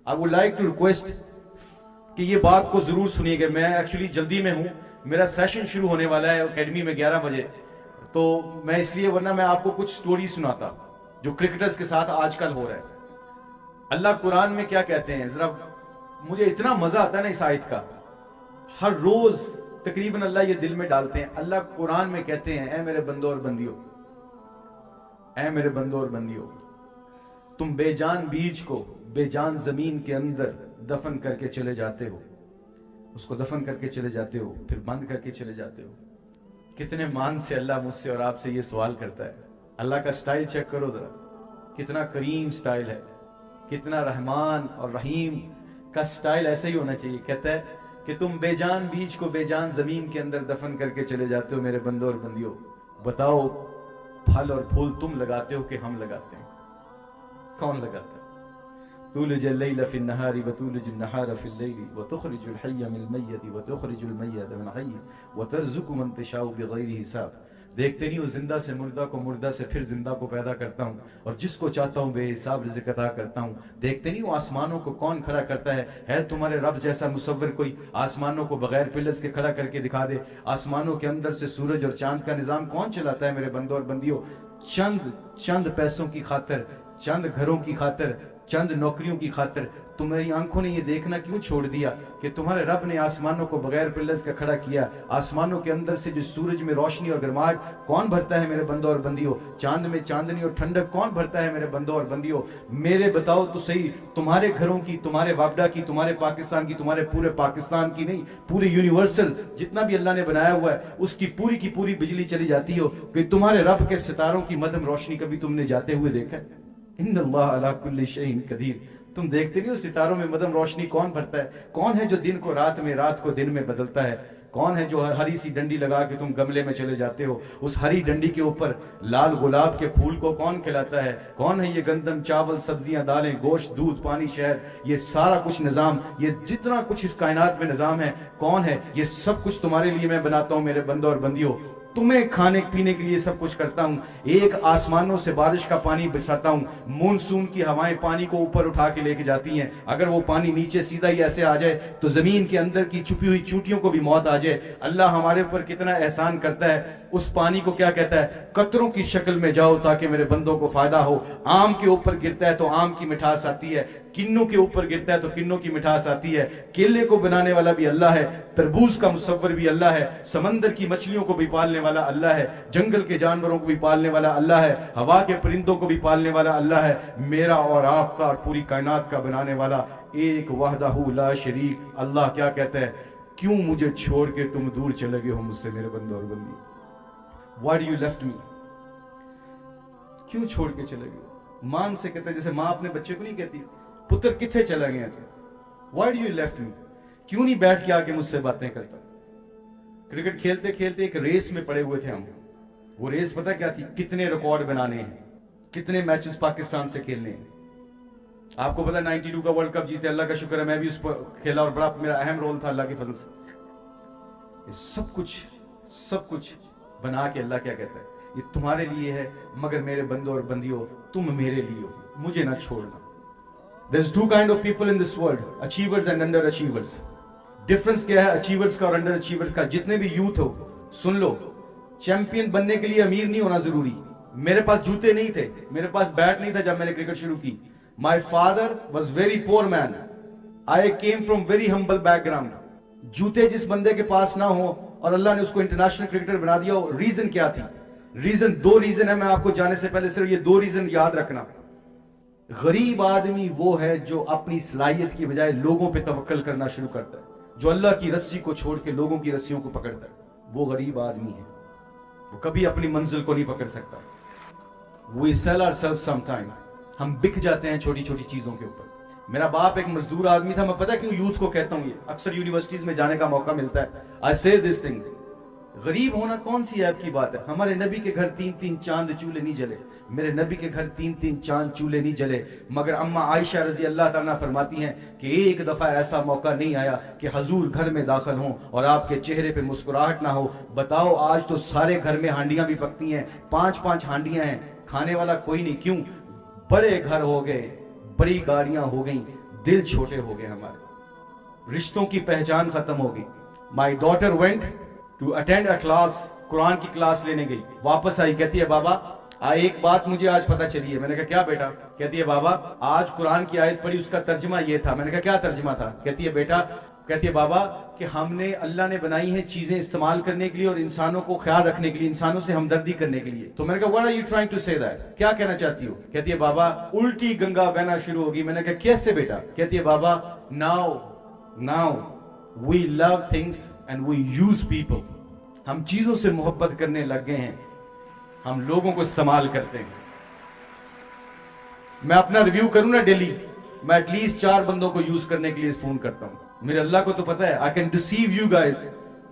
I would like to request कि ये बात को जरूर सुनिएगा। मैं एक्चुअली जल्दी में हूँ, मेरा सेशन शुरू होने वाला है एकेडमी में 11 बजे, तो मैं इसलिए, वरना मैं आपको कुछ स्टोरी सुनाता जो क्रिकेटर्स के साथ आजकल हो रहा है। अल्लाह कुरान में क्या कहते हैं, जरा मुझे इतना मजा आता है ना इस आयत का, हर रोज तकरीबन अल्लाह ये दिल में डालते हैं। अल्लाह कुरान में कहते हैं, ऐ मेरे बंदो और बंदियों, ऐ मेरे बंदो और बंदियों, तुम बेजान बीज को बेजान जमीन के अंदर दफन करके चले जाते हो, उसको दफन करके चले जाते हो, फिर बंद करके चले जाते हो। कितने मान से अल्लाह मुझसे और आपसे ये सवाल करता है। अल्लाह का स्टाइल चेक करो जरा, कितना करीम स्टाइल है, कितना रहमान और रहीम का स्टाइल ऐसे ही होना चाहिए। कहता है कि तुम बेजान बीज को बेजान जमीन के अंदर दफन करके चले जाते हो मेरे बंदो और बंदियों, बताओ फल और फूल तुम लगाते हो कि हम लगाते हैं? कौन लगाता है? तुलजुल लैल फिन नहारी व तुलजुन नहार फिल लैली व तुखरिजुल हय्य मिनल मय्यति व तुखरिजुल मय्यत मिनल हय्य व तर्जुकु मन तशाउ बिगैरि हिसाब। देखते नहीं हो, जिंदा से मुर्दा को, मुर्दा से फिर जिंदा को पैदा करता हूँ और जिसको चाहता हूँ बेहिसाब रिज़्क़ अता करता हूँ। देखते नहीं हो आसमानों को कौन खड़ा करता है तुम्हारे रब जैसा मुसव्विर कोई आसमानों को बगैर पिलर्स के खड़ा करके दिखा दे? आसमानों के अंदर से सूरज और चांद का निजाम कौन चलाता है मेरे बंदो और बंदियों? चंद पैसों की खातिर, चंद घरों की खातिर, चंद नौकरियों की खातिर तुम्हारी आंखों ने ये देखना क्यों छोड़ दिया कि तुम्हारे रब ने आसमानों को बगैर पिलर्स का खड़ा किया? आसमानों के अंदर से जिस सूरज में रोशनी और गर्माहट कौन भरता है मेरे बंदो और बंदियों? चांद में चांदनी और ठंडक कौन भरता है मेरे बंदो और बंदियों? मेरे बताओ तो सही, तुम्हारे घरों की, तुम्हारे वापडा की, तुम्हारे पाकिस्तान की, तुम्हारे पूरे पाकिस्तान की नहीं, पूरे यूनिवर्सल जितना भी अल्लाह ने बनाया हुआ है उसकी की पूरी बिजली चली जाती हो कि तुम्हारे रब के सितारों की मदम रोशनी कभी तुमने जाते हुए देखा है? इन्नल्लाह अला कुल्ली शैइन कदीर। तुम देखते नहीं हो सितारों में मदम रोशनी कौन भरता है? कौन है जो दिन को रात में, रात को दिन में बदलता है? कौन है जो हरी सी डंडी लगा के तुम गमले में चले जाते हो, उस हरी डंडी के ऊपर लाल गुलाब के फूल को कौन खिलाता है? कौन है ये गंदम, चावल, सब्जियां, दालें, गोश्त, दूध, पानी, शहद, ये सारा कुछ निजाम, ये जितना कुछ इस कायनात में निजाम है, कौन है? ये सब कुछ तुम्हारे लिए मैं बनाता हूं मेरे बंदो और बंदियों। तुम्हें खाने पीने के लिए सब कुछ करता हूं। एक आसमानों से बारिश का पानी बरसाता हूं, मानसून की हवाएं पानी को ऊपर उठा के लेके जाती हैं। अगर वो पानी नीचे सीधा ही ऐसे आ जाए तो जमीन के अंदर की छुपी हुई चींटियों को भी मौत आ जाए। अल्लाह हमारे ऊपर कितना एहसान करता है। उस पानी को क्या कहता है? कतरों की शक्ल में जाओ ताकि मेरे बंदों को फायदा हो। आम के ऊपर गिरता है तो आम की मिठास आती है, किन्नों के ऊपर गिरता है तो किन्नों की मिठास आती है। केले को बनाने वाला भी अल्लाह है, तरबूज का मुसव्विर भी अल्लाह है, समंदर की मछलियों को भी पालने वाला अल्लाह है, जंगल के जानवरों को भी पालने वाला अल्लाह है, हवा के परिंदों को भी पालने वाला अल्लाह है। मेरा और आपका और पूरी कायनात का बनाने वाला एक वहदहू ला शरीक अल्लाह क्या कहता है? क्यों मुझे छोड़ के तुम दूर चले गए हो मुझसे मेरे बंदो और बंदी? Why do you left me? क्यों छोड़ के चले गए? मां से कहते जैसे मां अपने बच्चे को नहीं कहती, पुत्र किथे चला गया तू? Why do you left me? क्यों नहीं बैठ के आके मुझसे बातें करता? क्रिकेट खेलते खेलते एक रेस में पड़े हुए थे हम। वो रेस पता क्या थी? कितने रिकॉर्ड बनाने हैं, कितने मैचेस पाकिस्तान से खेलने हैं। आपको पता 92 का वर्ल्ड कप जीते, अल्लाह का शुक्र है मैं भी उस पर खेला और बड़ा मेरा अहम रोल था अल्लाह के फजल से। ये सब कुछ बना के अल्लाह क्या कहता है? ये तुम्हारे लिए है, मगर मेरे बंदो और बंदियों तुम मेरे लिए हो, मुझे ना छोड़ना। There's two kind of people in this world, achievers and underachievers. Difference क्या है अचीवर्स का और अंडर अचीवर्स का? जितने भी यूथ हो सुन लो, चैंपियन बनने के लिए अमीर नहीं होना जरूरी। मेरे पास जूते नहीं थे, मेरे पास बैट नहीं था जब मैंने क्रिकेट शुरू की। My father was very poor man, I came from very humble background. जूते जिस बंदे के पास ना हो और अल्लाह ने उसको इंटरनेशनल क्रिकेटर बना दिया हो, रीजन क्या थी? दो रीजन है। मैं आपको जाने से पहले सिर्फ ये 2 रीजन याद रखना। गरीब आदमी वो है जो अपनी सलाहियत की बजाय लोगों पे तवक्कल करना शुरू करता है, जो अल्लाह की रस्सी को छोड़ के लोगों की रस्सियों को पकड़ता है। वो गरीब आदमी है, वो कभी अपनी मंजिल को नहीं पकड़ सकता। We sell ourselves sometime, हम बिक जाते हैं छोटी छोटी चीजों के ऊपर। मेरा बाप एक मजदूर आदमी था। मैं पता क्यों यूथ को कहता हूं, ये अक्सर यूनिवर्सिटीज में जाने का मौका मिलता है। आई से दिस थिंग, गरीब होना कौन सी ऐप की बात है? हमारे नबी के घर 3-3 चांद चूल्हे नहीं जले, मेरे नबी के घर 3-3 चांद चूल्हे नहीं जले, मगर अम्मा आयशा रजी अल्लाह ताला फरमाती हैं कि एक दफा ऐसा मौका नहीं आया कि हजूर घर में दाखिल हों और आपके चेहरे पे मुस्कुराहट ना हो। बताओ आज तो सारे घर में हांडियां भी पकती हैं, 5-5 हांडियां हैं, खाने वाला कोई नहीं। क्यों? बड़े घर हो गए, बड़ी गाड़ियां हो गई, दिल छोटे हो गए हमारे, रिश्तों की पहचान खत्म हो गई. My daughter went to attend a class, Quran की क्लास लेने गई, वापस आई, कहती है बाबा एक बात मुझे आज पता चली है. मैंने कहा क्या बेटा? कहती है बाबा आज कुरान की आयत पढ़ी, उसका तर्जमा ये था. मैंने कहा क्या तर्जमा था? कहती है बेटा, कहती है बाबा कि हमने, अल्लाह ने बनाई है चीजें इस्तेमाल करने के लिए और इंसानों को ख्याल रखने के लिए, इंसानों से हमदर्दी करने के लिए. तो मैंने कहा what are you trying to say that, क्या कहना चाहती हो? कहती है बाबा उल्टी गंगा बहना शुरू होगी. मैंने कहा कैसे बेटा? कहती है बाबा now we love things and we use people. हम चीजों से मोहब्बत करने लग गए हैं, हम लोगों को इस्तेमाल करते हैं. मैं अपना रिव्यू करूं ना डेली, मैं एटलीस्ट 4 बंदों को यूज करने के लिए फोन करता हूं. मेरे अल्लाह को तो पता है I can deceive you guys,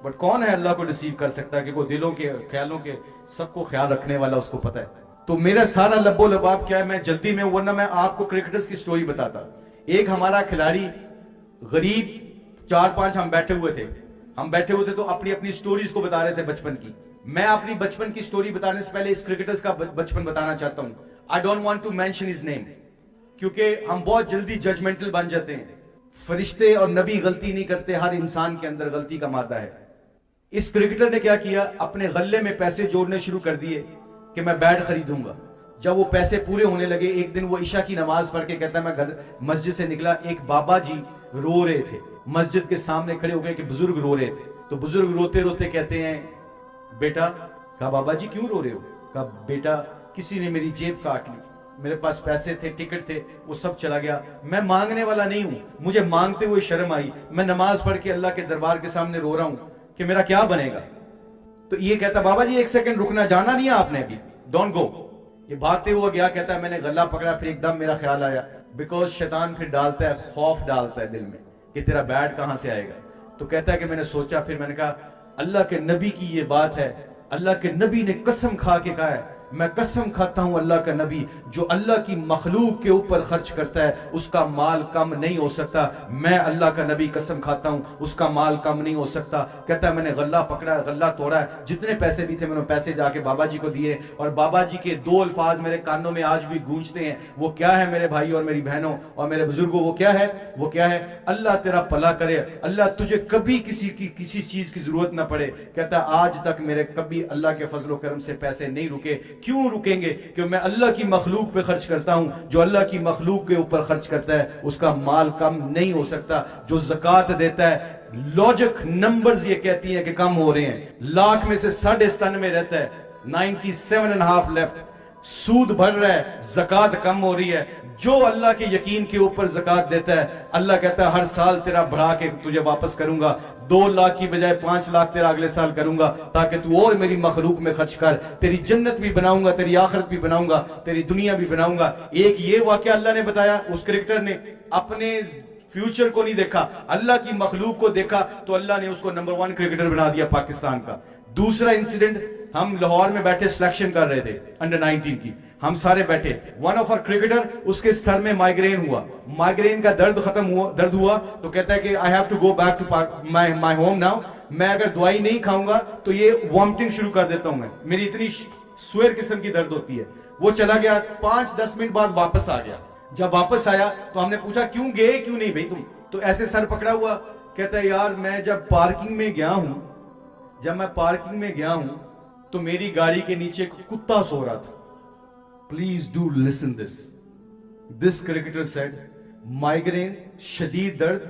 but कौन है अल्लाह को डिसीव कर सकता है? कि वो दिलों के ख्यालों के सबको ख्याल रखने वाला, उसको पता है. तो मेरा सारा लब्बो लबाब क्या है, मैं जल्दी में, वरना मैं आपको क्रिकेटर्स की स्टोरी बताता. एक हमारा खिलाड़ी गरीब, 4-5 हम बैठे हुए थे तो अपनी अपनी स्टोरीज को बता रहे थे बचपन की. मैं अपनी बचपन की स्टोरी बताने से पहले इस क्रिकेटर्स का बचपन बताना चाहता हूं. I don't want to mention his name, क्योंकि हम बहुत जल्दी जजमेंटल बन जाते हैं. फरिश्ते और नबी गलती नहीं करते, हर इंसान के अंदर गलती का मादा है. इस क्रिकेटर ने क्या किया, अपने गल्ले में पैसे जोड़ने शुरू कर दिए कि मैं बैट खरीदूंगा. जब वो पैसे पूरे होने लगे, एक दिन वो ईशा की नमाज पढ़ के कहता है मैं घर मस्जिद से निकला, एक बाबा जी रो रहे थे मस्जिद के सामने खड़े हो गए कि बुजुर्ग रो रहे थे. तो बुजुर्ग रोते रोते कहते हैं बेटा, कहा बाबा जी क्यों रो रहे हो? कहा बेटा किसी ने मेरी जेब काट ली, मेरे पास पैसे थे, टिकट थे, वो सब चला गया. मैं मांगने वाला नहीं हूं, मुझे मांगते हुए शर्म आई, मैं नमाज पढ़ के अल्लाह के दरबार के सामने रो रहा हूं कि मेरा क्या बनेगा. तो ये कहता बाबा जी 1 सेकंड रुकना, जाना नहीं है आपने अभी, डोंट गो. ये भागते हुआ गया, कहता है मैंने गला पकड़ा, फिर एकदम मेरा ख्याल आया, बिकॉज शैतान फिर डालता है, खौफ डालता है दिल में कि तेरा बैट कहां से आएगा. तो कहता है कि मैंने सोचा, फिर मैंने कहा अल्लाह के नबी की ये बात है, अल्लाह के नबी ने कसम खा के कहा है, मैं कसम खाता हूं अल्लाह का नबी जो अल्लाह की मखलूक के ऊपर खर्च करता है उसका माल कम नहीं हो सकता. मैं अल्लाह का नबी कसम खाता हूं उसका माल कम नहीं हो सकता. कहता है मैंने गल्ला पकड़ा, गल्ला तोड़ा, जितने पैसे भी थे मैंने पैसे जाके बाबा जी को दिए. और बाबा जी के 2 अल्फाज मेरे कानों में आज भी गूंजते हैं. वो क्या है मेरे भाई और मेरी बहनों और मेरे बुजुर्गों? वो क्या है? अल्लाह तेरा भला करे, अल्लाह तुझे कभी किसी चीज की जरूरत ना पड़े. कहता है आज तक मेरे कभी अल्लाह के फजलो करम से पैसे नहीं रुके. क्यों रुकेंगे? क्योंकि मैं अल्लाह की मखलूक पे खर्च करता हूं. जो अल्लाह की मखलूक के ऊपर खर्च करता है उसका माल कम नहीं हो सकता. जो ज़कात देता है, लॉजिक नंबर्स ये कहती हैं कि कम हो रहे हैं. लाख में से 97.5 रहता है, 97.5 लेफ्ट. सूद बढ़ रहा है, ज़कात कम हो रही है. जो अल्लाह के यकीन के ऊपर ज़कात देता है, अल्लाह कहता है हर साल तेरा बढ़ा के तुझे वापस करूंगा. 2 लाख की बजाय 5 लाख तेरा अगले साल करूंगा, ताकि तू और मेरी मखलूक में खर्च कर. तेरी जन्नत भी बनाऊंगा, तेरी आखिरत भी बनाऊंगा, तेरी दुनिया भी बनाऊंगा. एक ये वाकया अल्लाह ने बताया. उस क्रिकेटर ने अपने फ्यूचर को नहीं देखा, अल्लाह की मखलूक को देखा, तो अल्लाह ने उसको नंबर 1 क्रिकेटर बना दिया पाकिस्तान का. दूसरा इंसिडेंट, हम लाहौर में बैठे सिलेक्शन कर रहे थे अंडर 19 की. हम सारे बैठे, वन ऑफ आवर क्रिकेटर, उसके सर में माइग्रेन हुआ. माइग्रेन का दर्द हुआ तो कहता है कि I have to go back to my home now. मैं अगर दवाई नहीं खाऊंगा तो ये वॉमिटिंग शुरू कर देता हूं. मेरी इतनी स्वेर किस्म की दर्द होती है. वो चला गया, 5-10 मिनट बाद वापस आ गया. जब वापस आया तो हमने पूछा क्यों गए, क्यों नहीं भाई तुम? तो ऐसे सर पकड़ा हुआ, कहता है यार मैं जब पार्किंग में गया हूं तो मेरी गाड़ी के नीचे एक कुत्ता सो रहा था. Please do listen this cricketer said, migraine, शदीद दर्द,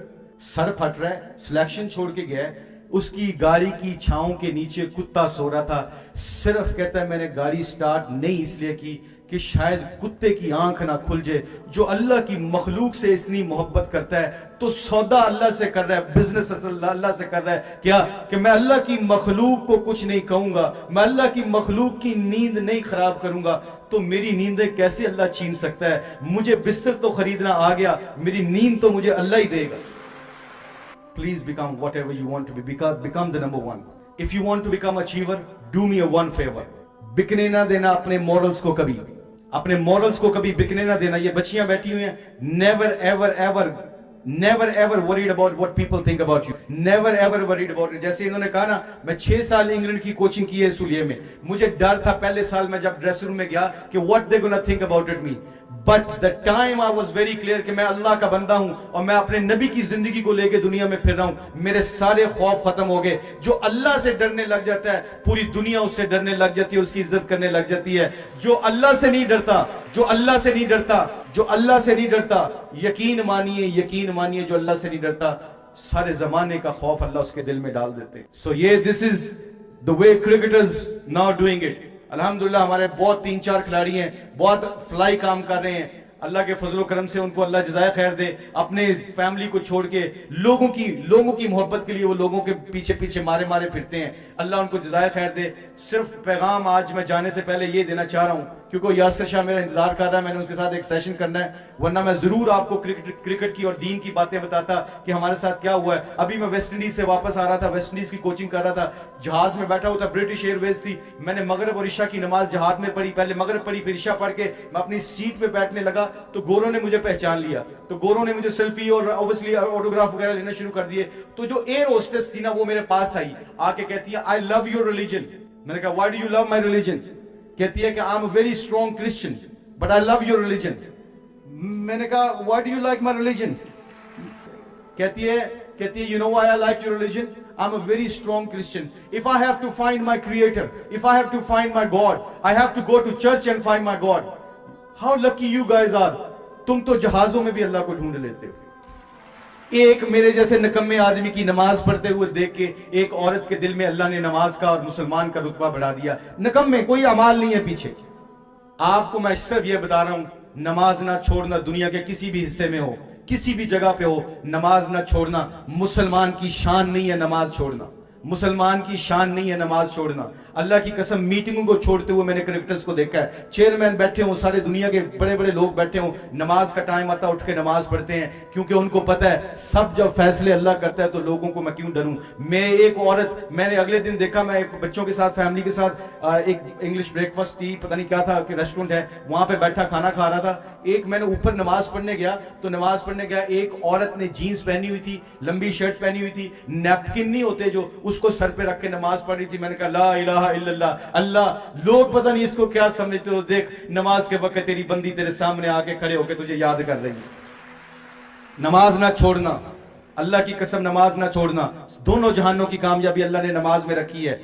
सर फट रहा है, सिलेक्शन छोड़ के गया है, उसकी गाड़ी की छांव के नीचे कुत्ता सो रहा था. सिर्फ कहता है मैंने गाड़ी स्टार्ट नहीं इसलिए की कि शायद कुत्ते की आंख ना खुल जाए. जो अल्लाह की मखलूक से इतनी मोहब्बत करता है तो सौदा अल्लाह से कर रहा है, बिजनेस अल्लाह से कर रहा है. क्या कि मैं अल्लाह की मखलूक को कुछ नहीं कहूंगा, मैं अल्लाह की मखलूक की नींद नहीं खराब करूंगा, तो मेरी नींदें कैसे अल्लाह छीन सकता है? मुझे बिस्तर तो खरीदना आ गया, मेरी नींद तो मुझे अल्लाह ही देगा. Please become whatever you want to be. Become the number 1. If you want to become achiever, do me a one favor. बिकने ना देना अपने मॉडल्स को कभी, अपने मॉडल्स को कभी बिकने ना देना. ये बच्चियां बैठी हुई हैं, never ever worried about what people think about you. Never ever worried about it. जैसे इन्होंने कहा ना, मैं 6 साल इंग्लैंड की कोचिंग की है सुलिये में. मुझे डर था पहले साल में जब ड्रेसिंग रूम में गया कि what they gonna think about me. But the time I was very clear کہ میں اللہ کا بندہ ہوں اور میں اپنے نبی کی زندگی کو لے کے دنیا میں پھر رہا ہوں, میرے سارے خوف ختم ہو گئے. جو اللہ سے ڈرنے لگ جاتا ہے پوری دنیا اس سے ڈرنے لگ جاتی ہے, اس کی عزت کرنے لگ جاتی ہے. جو اللہ سے نہیں ڈرتا, جو اللہ سے نہیں ڈرتا, جو اللہ سے نہیں ڈرتا, یقین مانیے جو اللہ سے نہیں ڈرتا, سارے زمانے کا خوف اللہ اس کے دل میں ڈال دیتے. So یہ this is the way cricketers now doing it. الحمدللہ ہمارے بہت 3-4 کھلاڑی ہیں, بہت فلائی کام کر رہے ہیں. اللہ کے فضل و کرم سے ان کو اللہ جزائے خیر دے. اپنے فیملی کو چھوڑ کے لوگوں کی محبت کے لیے وہ لوگوں کے پیچھے مارے پھرتے ہیں. اللہ ان کو جزائے خیر دے. صرف پیغام آج میں جانے سے پہلے یہ دینا چاہ رہا ہوں, کیونکہ یاسر شاہ میرا انتظار کر رہا ہے, میں نے اس کے ساتھ ایک سیشن کرنا ہے, ورنہ میں ضرور آپ کو کرکٹ کی اور دین کی باتیں بتاتا کہ ہمارے ساتھ کیا ہوا ہے. ابھی میں ویسٹ انڈیز سے واپس آ رہا تھا, ویسٹ انڈیز کی کوچنگ کر رہا تھا, جہاز میں بیٹھا ہوا تھا, برٹش ایئر ویز تھی. میں نے مغرب اور عشاء کی نماز جہاد میں پڑھی, پہلے مغرب پڑھی پھر عشاء پڑھ کے میں اپنی سیٹ پہ بیٹھنے لگا تو گوروں نے مجھے پہچان لیا. تو گوروں نے مجھے سیلفی اور اوبویسلی آٹوگراف وغیرہ لینا شروع کر دیے. تو جو ایئر ہوسٹس تھی نا وہ میرے پاس آئی, آ کے کہتی ہے آئی لو یور ریلیجن. میں نے کہا why do you love my religion? کہتی ہے کہ I am a very strong Christian but I love your religion. میں نے کہا why do you like my religion? کہتی ہے you know why I like your religion? I'm a very strong Christian. If I have to find my creator, if I have to find my God, I have to go to church and find my God. How lucky you guys are. تم تو جہازوں میں بھی اللہ کو ڈھونڈ لیتے ہو. ایک میرے جیسے نکمے آدمی کی نماز پڑھتے ہوئے دیکھ کے ایک عورت کے دل میں اللہ نے نماز کا اور مسلمان کا رتبہ بڑھا دیا. نکمے, کوئی عمال نہیں ہے پیچھے. آپ کو میں صرف یہ بتا رہا ہوں, نماز نہ چھوڑنا. دنیا کے کسی بھی حصے میں ہو, کسی بھی جگہ پہ ہو, نماز نہ چھوڑنا. مسلمان کی شان نہیں ہے نماز چھوڑنا, مسلمان کی شان نہیں ہے نماز چھوڑنا. اللہ کی قسم میٹنگوں کو چھوڑتے ہوئے میں نے کرکٹرز کو دیکھا ہے, چیئرمین بیٹھے ہوں, سارے دنیا کے بڑے بڑے لوگ بیٹھے ہوں, نماز کا ٹائم آتا اٹھ کے نماز پڑھتے ہیں, کیونکہ ان کو پتہ ہے سب جب فیصلے اللہ کرتا ہے تو لوگوں کو میں کیوں ڈروں. میں ایک عورت, میں نے اگلے دن دیکھا, میں بچوں کے ساتھ فیملی کے ساتھ ایک انگلش بریک فاسٹ ٹی پتہ نہیں کیا تھا کہ ریسٹورنٹ ہے وہاں پہ بیٹھا کھانا کھا رہا تھا. ایک میں نے اوپر نماز پڑھنے گیا تو نماز پڑھنے گیا, ایک عورت نے جینز پہنی ہوئی تھی, لمبی شرٹ پہنی ہوئی تھی, نیپکن نہیں ہوتے جو, اس کو سر پہ رکھ کے نماز پڑھ رہی تھی. میں نے کہا لا الہ الا اللہ. اللہ, لوگ پتہ نہیں اس کو کیا سمجھتے ہو, دیکھ نماز کے وقت تیری بندی تیرے سامنے آ کے کھڑے ہو کے تجھے یاد کر رہی ہے. نماز نہ چھوڑنا, اللہ کی قسم نماز نہ چھوڑنا. دونوں جہانوں کی کامیابی اللہ نے نماز میں رکھی ہے.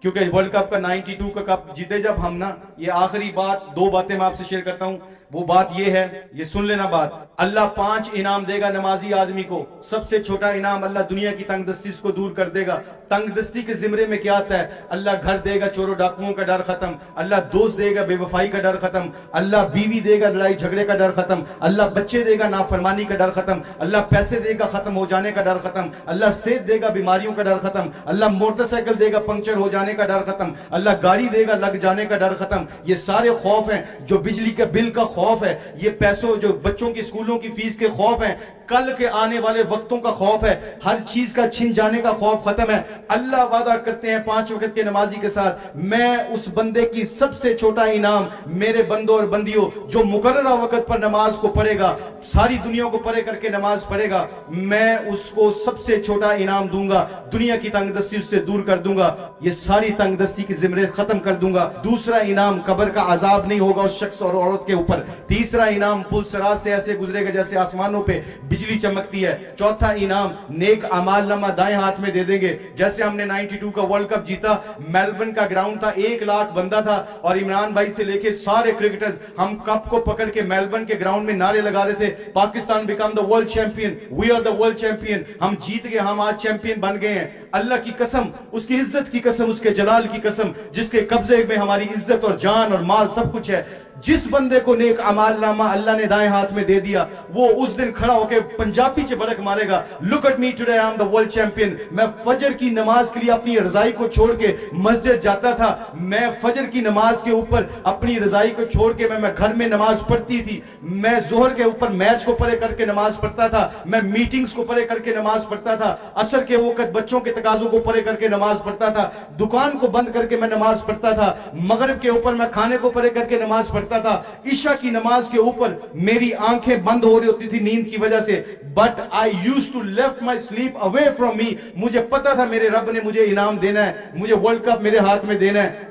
کیونکہ ورلڈ کپ کا 92 کا کپ جیتے جب ہم نا, یہ آخری بات, 2 باتیں میں آپ سے شیئر کرتا ہوں. وہ بات یہ ہے, یہ سن لینا بات, اللہ 5 انعام دے گا نمازی آدمی کو. سب سے چھوٹا انعام, اللہ دنیا کی تنگ دستی اس کو دور کر دے گا. تنگ دستی کے زمرے میں کیا آتا ہے؟ اللہ گھر دے گا, چوروں ڈاکوؤں کا ڈر ختم. اللہ دوست دے گا, بے وفائی کا ڈر ختم. اللہ بیوی دے گا, لڑائی جھگڑے کا ڈر ختم. اللہ بچے دے گا, نافرمانی کا ڈر ختم. اللہ پیسے دے گا, ختم ہو جانے کا ڈر ختم. اللہ صحت دے گا, بیماریوں کا ڈر ختم. اللہ موٹر سائیکل دے گا, پنکچر ہو جانے کا ڈر ختم. اللہ گاڑی دے گا, لگ جانے کا ڈر ختم. یہ سارے خوف ہیں. جو بجلی کے بل کا خوف ہے, یہ پیسوں, جو بچوں کی اسکولوں کی فیس کے خوف ہیں, کل کے آنے والے وقتوں کا خوف ہے, ہر چیز کا چھن جانے کا خوف ختم ہے. اللہ وعدہ کرتے ہیں 5 وقت کے نمازی کے ساتھ, میں اس بندے کی سب سے چھوٹا انعام, میرے بندوں اور بندیوں جو مقررہ وقت پر نماز کو پڑھے گا, ساری دنیا کو پڑھے کر کے نماز پڑھے گا, میں اس کو سب سے چھوٹا انعام دوں گا. دنیا کی تنگ دستی اس سے دور کر دوں گا, یہ ساری تنگ دستی کی زمرے ختم کر دوں گا. دوسرا انعام, قبر کا عذاب نہیں ہوگا اس شخص اور عورت کے اوپر. تیسرا انعام, پل صراط سے ایسے گزرے گا جیسے آسمانوں پہ بجلی چمکتی ہے. چوتھا انعام, نیک اعمال نامہ دائیں ہاتھ میں دے دیں گے. جیسے ہم نے 92 کا ورلڈ کپ جیتا, میلبرن کا گراؤنڈ تھا, 1 لاکھ بندہ تھا, اور عمران بھائی سے لے کے سارے کرکٹرز, ہم کپ کو پکڑ کے میلبرن کے گراؤنڈ میں نعرے لگا رہے تھے, Pakistan become the world champion, we are the world champion. ہم جیت گئے, ہم آج چیمپئن بن گئے ہیں. اللہ کی قسم, اس کی عزت کی قسم, اس کے جلال کی قسم, جس کے قبضے میں ہماری عزت اور جان اور مال سب کچھ ہے. جس بندے کو نیک اعمال نامہ اللہ نے دائیں ہاتھ میں دے دیا, وہ اس دن کھڑا ہو کے پنجابی سے بڑک مارے گا, look at me today, I am the world champion. میں فجر کی نماز کے لیے اپنی رضائی کو چھوڑ کے مسجد جاتا تھا. میں فجر کی نماز کے اوپر اپنی رضائی کو چھوڑ کے میں گھر میں نماز پڑھتی تھی. میں ظہر کے اوپر میچ کو پڑھے کر کے نماز پڑھتا تھا. میں میٹنگز کو پڑھے کر کے نماز پڑھتا تھا. عصر کے وقت بچوں کے تقاضوں کو پڑھے کر کے نماز پڑھتا تھا. دکان کو بند کر کے میں نماز پڑھتا تھا. مغرب کے اوپر میں کھانے کو پڑھے کر کے نماز پڑھتا تھا. عشاء کی نماز کے اوپر میری آنکھیں بند ہو رہی ہوتی تھی نیند کی وجہ سے, but I used to left my sleep away from me. مجھے پتا تھا میرے رب نے مجھے انعام دینا ہے, مجھے ورلڈ کپ میرے ہاتھ میں دینا ہے.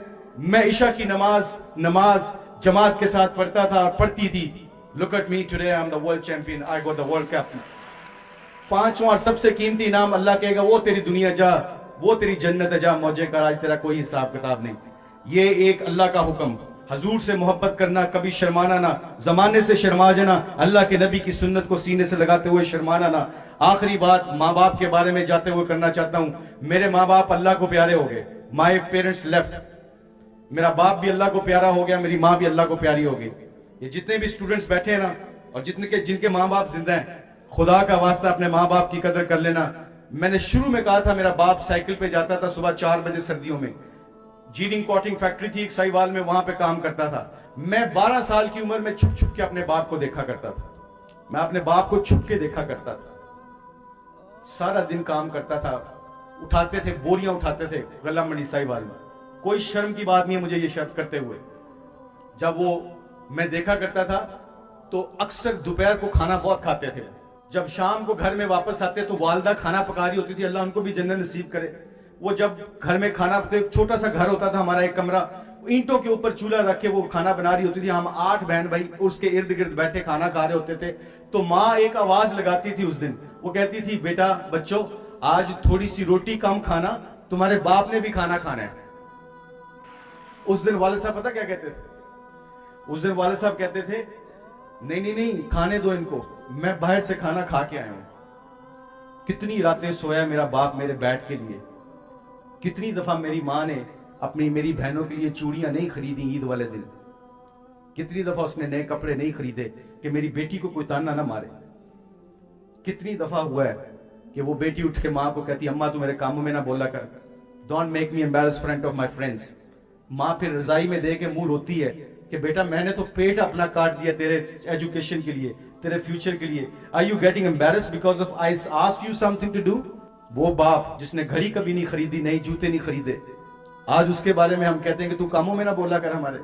میں عشاء کی نماز جماعت کے ساتھ پڑھتا تھا اور پڑھتی تھی. Look at me today, I'm the world champion, I got the world cup. पांचवां और सबसे कीमती इनाम अल्लाह कहेगा वो तेरी दुनिया जा, वो तेरी जन्नत जा, मौजे कर, आज तेरा कोई हिसाब किताब नहीं। ये एक अल्लाह का हुक्म, हजूर से मोहब्बत करना, कभी शर्माना ना, जमाने से शर्मा जाना, अल्लाह के नबी की सुन्नत को सीने से लगाते हुए शर्माना ना। आखिरी बात माँ बाप के बारे में जाते हुए करना चाहता हूँ। मेरे माँ बाप अल्लाह को प्यारे हो गए, माई पेरेंट्स लेफ्ट, मेरा बाप भी अल्लाह को प्यारा हो गया, मेरी माँ भी अल्लाह को प्यारी हो गई। ये जितने भी स्टूडेंट्स बैठे हैं ना, और जिनके माँ बाप जिंदा हैं, खुदा का वास्ता अपने माँ बाप की कदर कर लेना। मैंने शुरू में कहा था, मेरा बाप साइकिल पे जाता था सुबह 4 बजे सर्दियों में, जीनिंग कॉटिंग फैक्ट्री थी एक साहिवाल में, वहां पे काम करता था। मैं 12 साल की उम्र में छुप छुप के अपने बाप को देखा करता था। मैं अपने बाप को छुप के देखा करता था। सारा दिन काम करता था, उठाते थे, बोरियां उठाते थे गला मंडी साहिवाल में। कोई शर्म की बात नहीं है मुझे ये शर्त करते हुए। जब वो मैं देखा करता था तो अक्सर दोपहर को खाना बहुत खाते थे। जब शाम को घर में वापस आते तो वालदा खाना पका रही होती थी, अल्लाह उनको भी जन्नत नसीब करे। वो जब घर में खाना, तो एक छोटा सा घर होता था हमारा, एक कमरा, ईंटों के ऊपर चूल्हा रख के वो खाना बना रही होती थी। हम 8 बहन भाई उसके इर्द गिर्द बैठे खाना खा रहे होते थे। तो माँ एक आवाज लगाती थी उस दिन, वो कहती थी, बेटा बच्चों आज थोड़ी सी रोटी कम खाना, तुम्हारे बाप ने भी खाना खाना है। उस दिन वाले साहब पता क्या कहते थे? उस दिन वाले साहब कहते थे, नहीं नहीं नहीं, खाने दो इनको, मैं बाहर से खाना खा के आया हूं। कितनी रातें सोया मेरा बाप मेरे बैठ के लिए। कितनी दफा मेरी माँ ने मेरी बहनों के लिए चूड़ियां नहीं खरीदी ईद वाले दिन। कितनी दफा उसने नए कपड़े नहीं खरीदे कि मेरी बेटी को कोई ताना ना मारे। कितनी दफा हुआ है कि वो बेटी उठ के माँ को कहती, अम्मा तू मेरे कामों में ना बोला कर, don't make me embarrass front of my friends. माँ फिर रजाई में दे के मुंह रोती है कि बेटा मैंने तो पेट अपना काट दिया तेरे एजुकेशन के लिए, तेरे फ्यूचर के लिए। Are you getting embarrassed because of I ask you something to do? वो बाप जिसने घड़ी कभी नहीं खरीदी, नई जूते नहीं खरीदे, आज उसके बारे में हम कहते हैं कि तू कामों में ना बोला कर हमारे।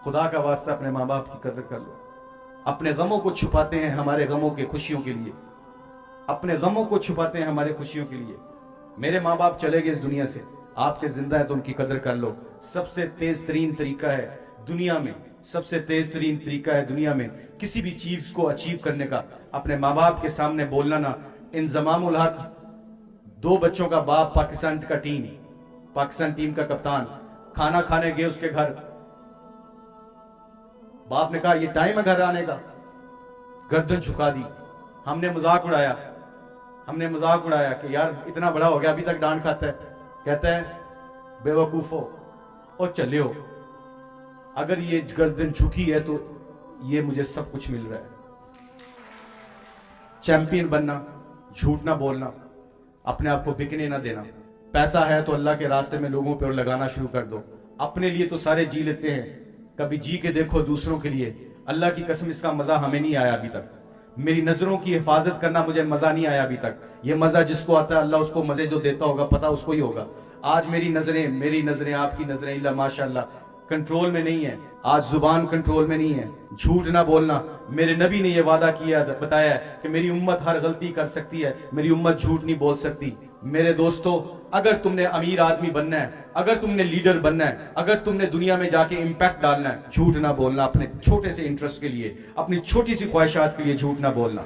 खुदा का वास्ता अपने माँ बाप की कदर कर लो। अपने गमों को छुपाते हैं हमारे गमों के खुशियों के लिए, अपने गमों को छुपाते हैं हमारे खुशियों के लिए। मेरे माँ बाप चले गए इस दुनिया से, आपके जिंदा है तो उनकी कदर कर लो। सबसे तेज तरीन तरीका है दुनिया में, सबसे तेज तरीन तरीका है दुनिया में किसी भी चीज को अचीव करने का, अपने माँ बाप के सामने बोलना ना। इंजमामुल हक 2 बच्चों का बाप, पाकिस्तान टीम का कप्तान, खाना खाने गए उसके घर। बाप ने कहा ये टाइम है घर आने का, गर्दन झुका दी। हमने मजाक उड़ाया कि यार इतना बड़ा हो गया अभी तक डांट खाता है। कहता है बेवकूफो और चले हो, अगर ये गर्दन झुकी है तो ये मुझे सब कुछ मिल रहा है। चैंपियन बनना, झूठ ना बोलना, अपने आप को बिकने ना देना। पैसा है तो अल्लाह के रास्ते में लोगों पे और लगाना शुरू कर दो। अपने लिए तो सारे जी लेते हैं, कभी जी के देखो दूसरों के लिए। अल्लाह की कसम इसका मजा हमें नहीं आया अभी तक। मेरी नजरों की हिफाजत करना मुझे मजा नहीं आया अभी तक। ये मजा जिसको आता है अल्लाह उसको मजे जो देता होगा पता उसको ही होगा। आज मेरी नजरें आपकी नजरें इल्ला माशाअल्लाह कंट्रोल में नहीं है। आज जुबान कंट्रोल में नहीं है। झूठ ना बोलना, मेरे नबी ने यह वादा किया बताया है कि मेरी उम्मत हर गलती कर सकती है, मेरी उम्मत झूठ नहीं बोल सकती। मेरे दोस्तों, अगर तुमने अमीर आदमी बनना है, अगर तुमने लीडर बनना है, अगर तुमने दुनिया में जाके इंपैक्ट डालना है, झूठ ना बोलना। अपने छोटे से इंटरेस्ट के लिए, अपनी छोटी सी ख्वाहिशात के लिए झूठ ना बोलना।